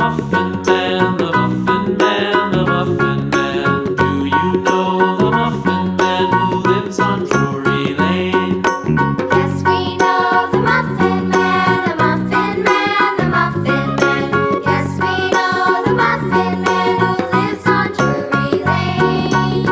Muffin Man, the Muffin Man, the Muffin Man. Do you know the Muffin Man who lives on Drury Lane? Yes, we know the Muffin Man, the Muffin Man, the Muffin Man. Yes, we know the Muffin Man who lives on Drury Lane.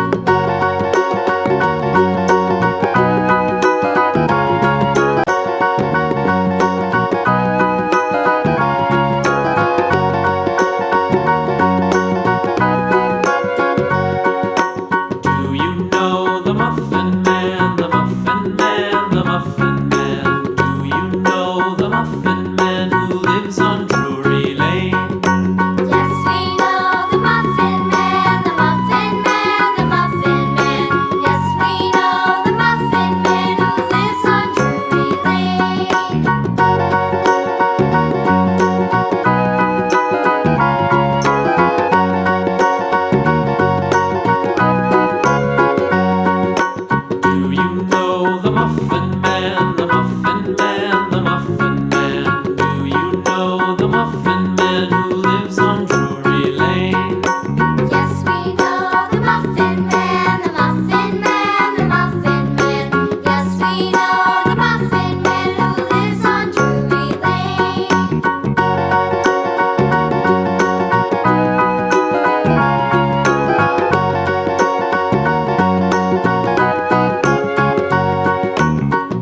Do you know the Muffin Man, the Muffin Man, the Muffin Man? Do you know the Muffin Man who lives on Drury Lane? Yes, we know the Muffin Man, the Muffin Man, the Muffin Man. Yes, we know the Muffin Man who lives on Drury Lane. Do you know the Muffin Man, the Muffin Man, the Muffin Man? Do you know the Muffin Man who lives on Drury Lane? Yes, we know the Muffin Man, the Muffin Man, the Muffin Man. Yes, we know the Muffin Man who lives on Drury Lane.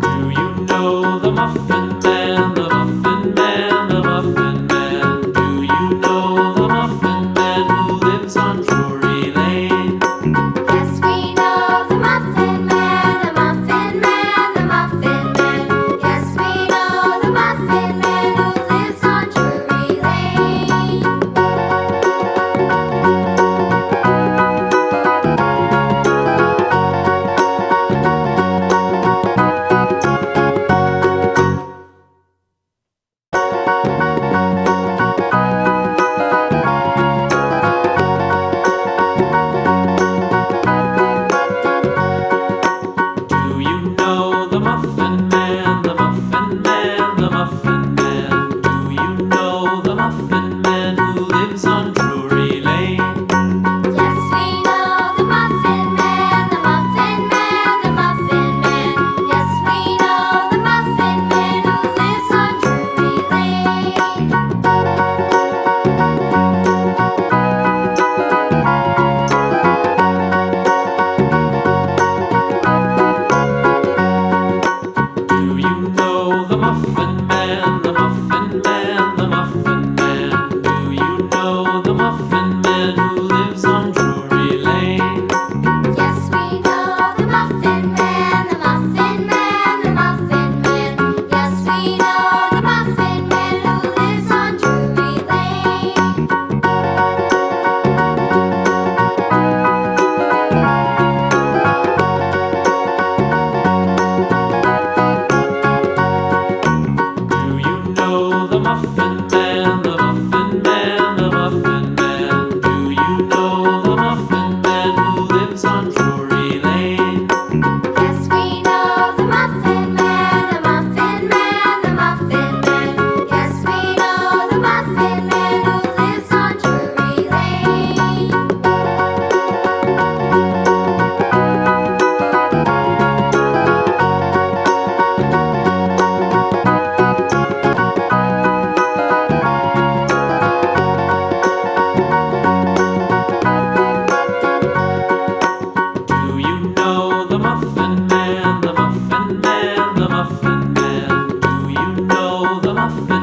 Do you know the Muffin Man, the Muffin Man, the Muffin Man? Do you know the Muffin Man who lives on Drury Lane? Yes, we know the Muffin Man, the Muffin Man, the Muffin Man. Yes, we know the Muffin Man who lives on Drury Lane. Do you know the Muffin Man, the Muffin Man, the Muffin Man? Do you know the Muffin Man who lives on Drury Lane? Yes, we know the Muffin Man, the Muffin Man, the Muffin Man. Yes, we know the Muffin Man who lives on Drury Lane. Do you know the Muffin Man, the Muffin Man, the Muffin Man? Do you know the Muffin Man who lives on Drury Lane? Yes, we know the Muffin Man, the Muffin Man, the Muffin Man. Yes, we know the Muffin Man who lives on Drury Lane. Do you know the Muffin Man, the Muffin Man, the Muffin Man? Do you know the Muffin Man who lives on Drury Lane? Yes, we know the Muffin Man, the Muffin Man, the Muffin Man. Yes, we know the Muffin Man who lives on Drury Lane. Do you know the Muffin Man, the Muffin Man, the Muffin Man? Do you know the Muffin